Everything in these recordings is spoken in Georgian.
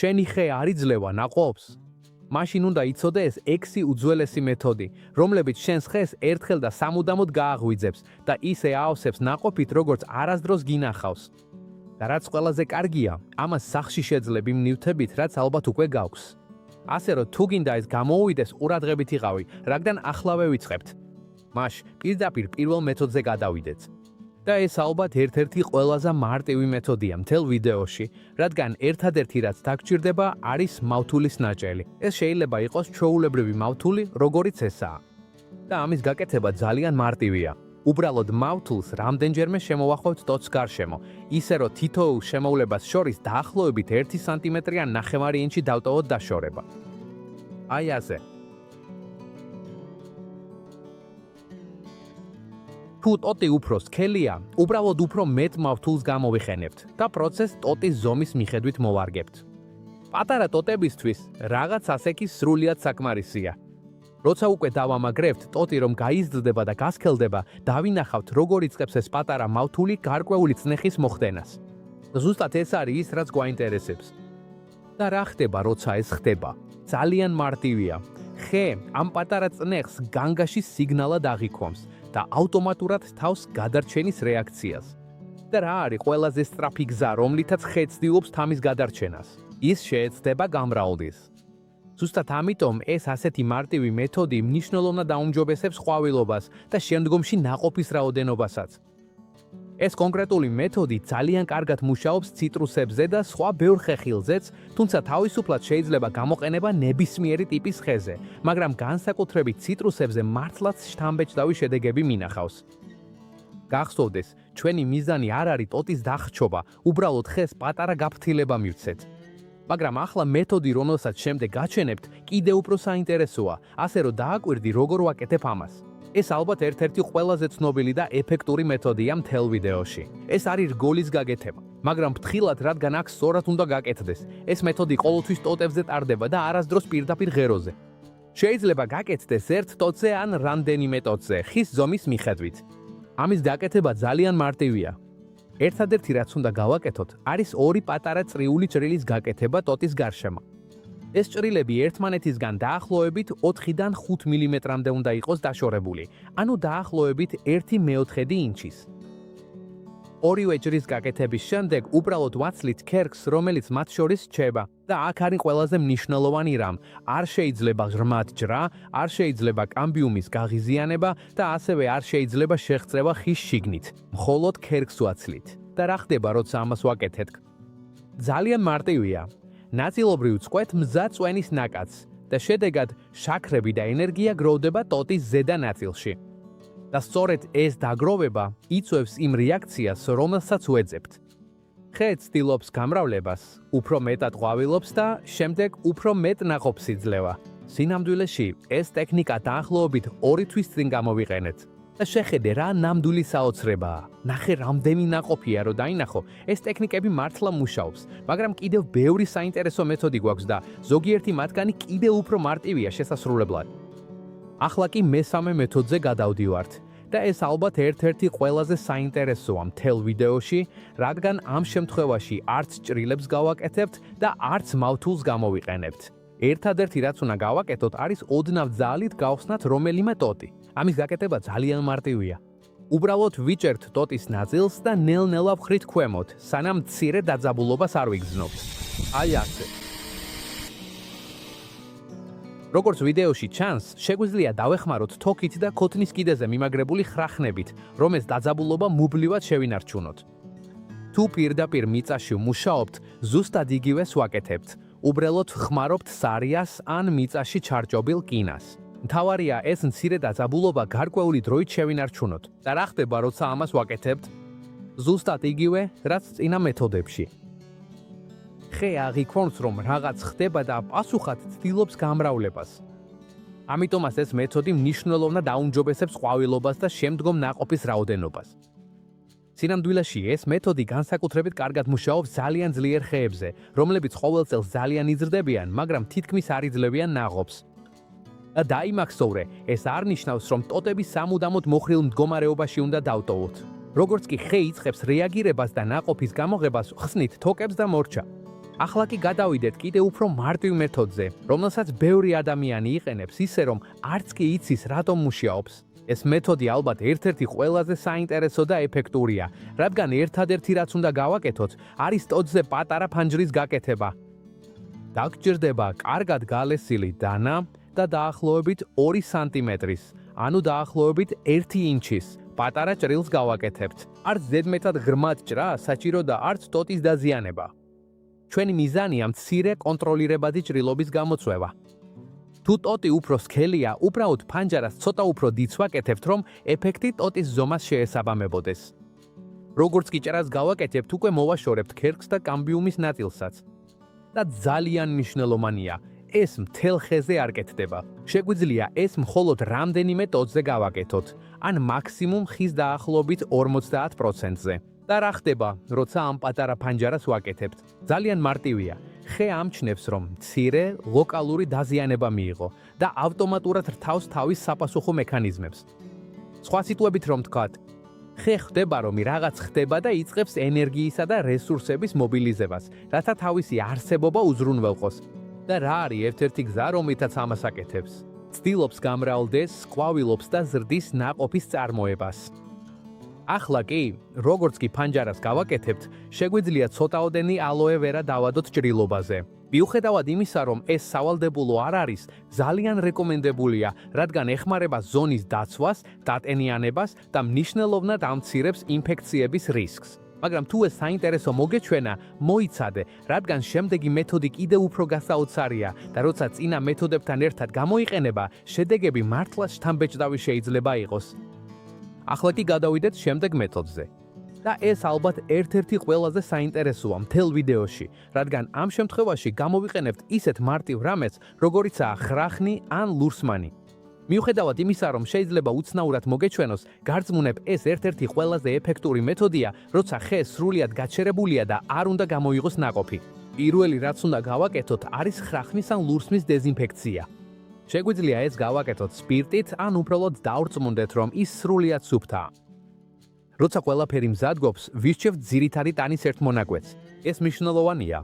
შენი ხე არ იძლევა ნაყოფს? მაშინ უნდა იცოდეს 6 უძველესი მეთოდი, რომლებიც შენს ხეს ერთხელ და სამუდამოდ გააღვიძებს და ისე აავსებს ნაყოფით, როგორც არასდროს გინახავს. და რაც ყველაზე კარგია, ამას სახში შეძლებ იმ ნივთებით, რაც ალბათ უკვე გაქვს. ასე რომ თუ გინდა ეს გამოუვიდეს, ყურადღებით იყავი, რადგან ახლავე ვიწყებთ. მაშ პირდაპირ პირველ მეთოდზე გადავიდეთ. და ეს ალბათ ერთ-ერთი ყველაზე მარტივი მეთოდია მთელ ვიდეოში, რადგან ერთადერთი რაც დაგჭირდება არის მავთულის ნაჭელი. ეს შეიძლება იყოს ჩვეულებრივი მავთული, როგორიც ესაა. და ამის გაკეთება ძალიან მარტივია. უბრალოდ მავთულს რამდენჯერმე შემოვახვევთ ტოტს გარშემო, ისე რომ თითოეულ შემოვლებას შორის დაახლოებით 1 სანტიმეტრი ან 9 ინჩი დავტოვოთ დაშორება. აი ასე. თუ ტოტი უფრო სქელია, უბრალოდ უფრო მეტ მავთულს გამოვიხენებთ და პროცესს ტოტის ზომის მიხედვით მოვარგებთ. პატარა ტოტებისთვის რაღაც ასაკი სრულიად საკმარისია. როცა უკვე დავამაგრებთ, ტოტი რომ გაიზრდება და გასქელდება, დავინახავთ როგორ იწყებს ეს პატარა მავთული გარკვეული წნეხის მოხდენას. ზუსტად ეს არის ის, რაც გვაინტერესებს. და რა ხდება, როცა ეს ხდება? ძალიან მარტივია. ხე ამ პატარა წნეხს განგაში სიგნალად აღიქვამს და ავტომატურად თავს გადარჩენის რეაქციას. და რა არის ყველაზე სწრაფი გზა, რომლითაც ხე ცდილობს თამის გადარჩენას? ის შეეცდება გამრავლდის. ზუსტად ამიტომ ეს ასეთი მარტივი მეთოდი მნიშვნელოვნად აუმჯობესებს ყვავილობას და შემდგომში ნაყოფის რაოდენობასაც. ეს კონკრეტული მეთოდი ძალიან კარგად მუშაობს ციტრუსებზე და სხვა ბევრ ხეხილზეც, თუმცა თავისუფლად შეიძლება გამოყენება ნებისმიერი ტიპის ხეზე, მაგრამ განსაკუთრებით ციტრუსებზე მართლაც შთამბეჭდავი შედეგები მინახავს. გახსოვდეს, ჩვენი მიზანი არ არის ტოტის დახრჩობა, უბრალოდ ხეს პატარა გაფრთხილება მივცეთ. მაგრამ ახლა მეთოდი, რომელსაც შემდეგ გაჩვენებთ, კიდევ უფრო საინტერესოა, ასე რომ დააკვირდი როგორ ვაკეთებ ამას. ეს ალბათ ერთ-ერთი ყველაზე ცნობილი და ეფექტური მეთოდია მთელ ვიდეოში. ეს არის რგოლის გაკეთება, მაგრამ ფრთხილად, რადგან აქ სწორად უნდა გაკეთდეს. ეს მეთოდი ყოველთვის ტოტებზე ტარდება და არასდროს პირდაპირ ღეროზე. შეიძლება გაკეთდეს ერთ ტოტზე ან რამდენიმე ტოტზე, ხის ზომის მიხედვით. ამის გაკეთება ძალიან მარტივია. ერთადერთი რაც უნდა გავაკეთოთ, არის 2 პატარა წრიული ჭრილის გაკეთება ტოტის გარშემო. ეს ჭრილები ერთმანეთისგან დაახლოებით 4-დან 5 მმ-მდე უნდა იყოს დაშორებული, ანუ დაახლოებით 1/4 ინჩის. ორივე ჭრის გაკეთების შემდეგ უბრალოდ ვაცლით ქერქს, რომელიც მათ შორის რჩება და აქ არის ყველაზე მნიშვნელოვანი რამ. არ შეიძლება ღრმად ჯრა, არ შეიძლება კამბიუმის გაღიზიანება და ასევე არ შეიძლება შეღწევა ხის შიგნით. მხოლოდ ქერქს ვაცლით. და რა ხდება, როცა ამას ვაკეთეთ? ძალიან მარტივია. ნაწილობრივ წყვეთ მზა წვენის ნაკადს და შედეგად შაქრები და ენერგია გროვდება ტოტის ზედა ნაწილში. და სწორედ ეს დაგროვება იწვევს იმ რეაქციას, რომელსაც ვეძებთ. ხე ცდილობს გამრავლებას, უფრო მეტად ყვავილობს და შემდეგ უფრო მეტ ნაყოფს იძლევა. სინამდვილეში ეს ტექნიკა დაახლოებით 2 თვის წინ გამოვიყენეთ. და შეხედე რა ნამდვილი საოცრებაა. ნახე რამდენი ნაყოფია რომ დაინახო, ეს ტექნიკები მართლა მუშაობს, მაგრამ კიდევ ბევრი საინტერესო მეთოდი გვაქვს და ზოგიერთი მათგანი კიდევ უფრო მარტივია შესასრულებლად. ახლა კი მესამე მეთოდზე გადავდივართ და ეს ალბათ ერთ-ერთი ყველაზე საინტერესოა მთელ ვიდეოში, რადგან ამ შემთხვევაში არც ჭრილებს გავაკეთებთ და არც მავთულს გამოვიყენებთ. ერთადერთი რაც უნდა გავაკეთოთ არის ოდნავ ძალით გავხსნათ რომელიმე ტოტი. ამის გაკეთება ძალიან მარტივია. უბრალოდ ვიჭერთ ტოტის ნაწილს და ნელ-ნელა ვხრით ქვემოთ, სანამ მცირე დაძაბულობას არ ვიგრძნობთ. აი ასე. როგორც ვიდეოში ჩანს, შეგვიძლია დავეხმაროთ თოქით და ქოთნის კიდეზე მიმაგრებული ხრახნებით, რომ ეს დაძაბულობა მუბლივად შევინარჩუნოთ. თუ პირდაპირ მიწაში ვმუშაობთ, ზუსტად იგივეს ვაკეთებთ. უბრალოდ ხმარობთ სარიას ან მიწაში ჩარჭობილ კინას. მთავარია ეს მცირე დაძაბულობა გარკვეული დროით შევინარჩუნოთ. და რა ხდება, როცა ამას ვაკეთებთ? ზუსტად იგივე, რაც წინა მეთოდებში. ხე აღიქვამს, რომ რაღაც ხდება და პასუხად ცდილობს გამრავლებას. ამიტომაც ეს მეთოდი მნიშვნელოვნად აუმჯობესებს ყვავილობას და შემდგომ ნაყოფის რაოდენობას. სინამდვილეში ეს მეთოდი განსაკუთრებით კარგად მუშაობს ძალიან ძლიერ ხეებზე, რომლებიც ყოველ წელს ძალიან იზრდებიან, მაგრამ თითქმის არ იძლევიან ნაყოფს. და დაიმახსოვრე, ეს არ ნიშნავს, რომ ტოტები სამუდამოდ მოხრილ მდგომარეობაში უნდა დავტოვოთ. როგორც კი ხე იწყებს რეაგირებას და ნაყოფის გამოღებას, ხსნით თოკებს და მორჩა. ახლა კი გადავიდეთ კიდევ უფრო მარტივ მეთოდზე, რომელსაც ბევრი ადამიანი იყენებს ისე, რომ არც კი იცის რატომ მუშაობს. ეს მეთოდი ალბათ ერთ-ერთი ყველაზე საინტერესო და ეფექტურია, რადგან ერთადერთი რაც უნდა გავაკეთოთ, არის ტოტზე პატარა ფანჯრის გაკეთება. დაგჭირდება კარგად გალესილი დანა და დაახლოებით 2 სანტიმეტრის, ანუ დაახლოებით 1 ინჩის პატარა ჭრილს გავაკეთებთ. არც ზედმეტად ღრმად ჭრა საჭირო და არც ტოტის დაზიანება. ჩვენი მიზანია მცირე კონტროლირებადი ჭრილობის გამოცვევა. თუ ტოტი უფრო სქელია, უბრალოდ ფანჯარას ცოტა უფრო დიდს ვაკეთებთ, რომ ეფექტი ტოტის ზომას შეესაბამებოდეს. როგორც კი ჭრას გავაკეთებთ, უკვე მოვაშორებთ ქერქს და კამბიუმის ნაწილსაც. და ძალიან მნიშვნელოვანია, ეს მთელ ხეზე არ კეთდება. შეგვიძლია ეს მხოლოდ რამდენიმე ტოტზე გავაკეთოთ, ან მაქსიმუმ ხის დაახლოებით 50%-ზე. და რა ხდება, როცა ამ პატარა ფანჯარას ვაკეთებთ? ძალიან მარტივია. ხე ამჩნევს, რომ მცირე ლოკალური დაზიანება მიიღო და ავტომატურად რთავს თავის საპასუხო მექანიზმებს. სხვა სიტყვებით რომ ვთქვათ, ხე ხვდება, რომ რაღაც ხდება და იწყებს ენერგიისა და რესურსების მობილიზებას, რათა თავისი არსებობა უზრუნველყოს. და რა არის ერთ-ერთი გზა, რომლითაც ამას აკეთებს? ცდილობს გამრავლდეს, ყვავილობს და ზრდის ნაყოფის წარმოებას. ახლა კი, როგორც კი ფანჯარას გავაკეთებთ, შეგვიძლია ცოტაოდენი ალოე ვერა დავადოთ ჭრილობაზე. მიუხედავად იმისა, რომ ეს სავალდებულო არ არის, ძალიან რეკომენდებულია, რადგან ეხმარება ზონის დაცვას, დატენიანებას და მნიშვნელოვნად ამცირებს ინფექციების რისკს. მაგრამ თუ ეს საინტერესო მოგეჩვენა, მოიცადე, რადგან შემდეგი მეთოდი კიდევ უფრო გასაოცარია და როცა წინა მეთოდებთან ერთად გამოიყენება, შედეგები მართლაც შთამბეჭდავი შეიძლება იყოს. ახლა კი გადავიდეთ შემდეგ მეთოდზე. და ეს ალბათ ერთ-ერთი ყველაზე საინტერესოა მთელ ვიდეოში, რადგან ამ შემთხვევაში გამოვიყენებთ ისეთ მარტივ რამეს, როგორიცაა ხრახნი ან ლურსმანი. მიუხედავად იმისა, რომ შეიძლება უცნაურად მოგეჩვენოს, გარწმუნებ ეს ერთ-ერთი ყველაზე ეფექტური მეთოდია, როცა ხე სრულიად გაჩერებულია და არ უნდა გამოიღოს ნაყოფი. პირველი რაც უნდა გავაკეთოთ, არის ხრახნის ან ლურსმნის დეზინფექცია. შეგვიძლია ეს გავაკეთოთ სპირტით, ან უბრალოდ დავრწმუნდეთ, რომ ის სრულიად სუფთაა. როცა ყველაფერი მზად გვაქვს, ვისჩევთ ძირითადი ტანის ერთ მონაკვეთს. ეს მნიშვნელოვანია.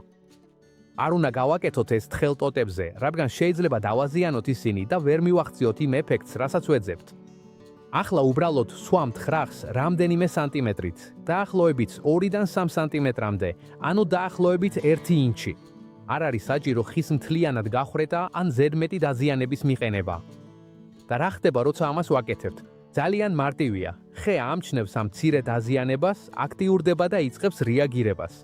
არ უნდა გავაკეთოთ ეს თხელ ტოტებზე, რადგან შეიძლება დავაზიანოთ ისინი და ვერ მივახციოთ იმ ეფექტს, რასაც ვეძებთ. ახლა უბრალოდ სვამთ ხრახს რამდენიმე სანტიმეტრით, დაახლოებით 2-დან 3 სანტიმეტრამდე, ანუ დაახლოებით 1 ინჩი. არ არის საჭირო ხის მთლიანად გახრეტა ან ზედმეტი დაზიანების მიყენება. და რა ხდება, როცა ამას ვაკეთებთ? ძალიან მარტივია. ხე ამჩნევს ამ მცირე დაზიანებას, აქტიურდება და იწყებს რეაგირებას.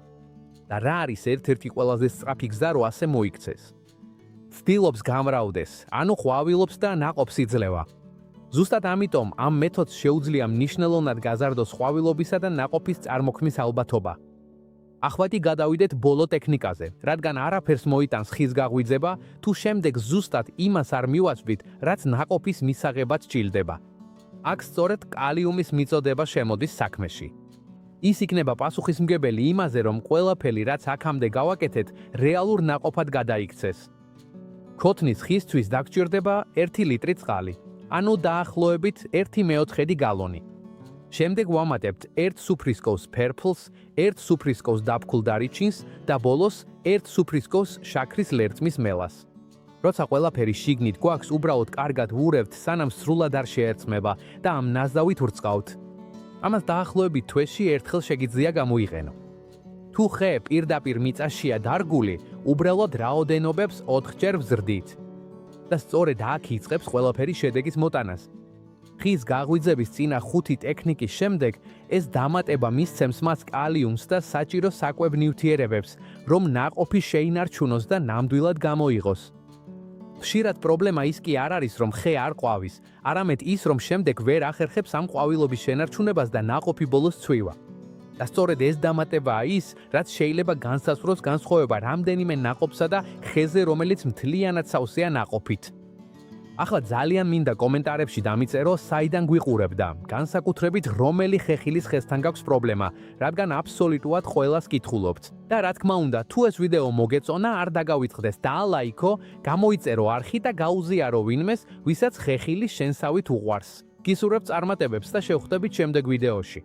და რა არის ერთ-ერთი ყველაზე სწრაფი გზა, რომ ასე მოიქცეს? ცდილობს გამრავლდეს, ანუ ყვავილობს და ნაყოფს იძლევა. ზუსტად ამიტომ ამ მეთოდს შეუძლია მნიშვნელოვნად გაზარდოს ყვავილობისა და ნაყოფის წარმოქმნის ალბათობა. ახლა კი გადავიდეთ ბოლო ტექნიკაზე, რადგან არაფერს მოიტანს ხის გაღვიძება, თუ შემდეგ ზუსტად იმას არ მივაწვდით, რაც ნაყოფის მისაღებად ჭილდება. აქ სწორედ კალიუმის მიწოდება შემოდის საქმეში. ის იქნება პასუხისმგებელი იმაზე, რომ ყველაფერი, რაც აქამდე გავაკეთეთ, რეალურ ნაყოფად გადაიქცეს. ქოთნის ხისთვის დაგჭირდება 1 ლიტრი წყალი, ანუ დაახლოებით 1/4 გალონი. შემდეგ ვამატებთ 1 სუფრისკოვს ფერფლს, 1 სუფრისკოვს დაფქულ დარიჩინს და ბოლოს 1 სუფრისკოვს შაქრის ლერწმის მელას. როცა ყველაფერი შიგნით გვაქვს, უბრალოდ კარგად ვურევთ, სანამ სრულად არ შეერწმება და ამ ნაზდავით ვრწყავთ. ამას დაახლოებით თვეში ერთხელ შეგიძლია გამოიყენო. თუ ხე პირდაპირ მიწაშია დარგული, უბრალოდ რაოდენობებს 4-ჯერ ვზრდით. და სწორედ აქ იწყებს ყველაფერი შედეგის მოტანას. ხის გაღვიძების წინა 5 ტექნიკის შემდეგ ეს დამატება მისცემს მას კალიუმს და საჭირო საკვებ ნივთიერებებს, რომ ნაყოფი შეინარჩუნოს და ნამდვილად გამოიღოს. ხშირად პრობლემა ის კი არ არის, რომ ხე არ ყვავის, არამედ ის, რომ შემდეგ ვერ ახერხებს ამ ყვავილობის შენარჩუნებას და ნაყოფი ბოლოს ცვივა. და სწორედ ეს დამატებაა ის, რაც შეიძლება განსაზღვროს განსხვავება რამდენიმე ნაყოფსა და ხეზე, რომელიც მთლიანად სავსეა ნაყოფით. ახლა ძალიან მინდა კომენტარებში დამიწერო, საიდან გვიყურებ და განსაკუთრებით რომელი ხეხილის ხესთან გაქვს პრობლემა, რადგან აბსოლუტურად ყველას კითხულობთ. და რა თქმა უნდა, თუ ეს ვიდეო მოგეწონა, არ დაგავიწყდეს დაალაიქო, გამოიწერო არხი და გაუზიარო ვინმეს, ვისაც ხეხილი შენსავით უყვარს. გისურვებთ წარმატებებს და შევხვდებით შემდეგ ვიდეოში.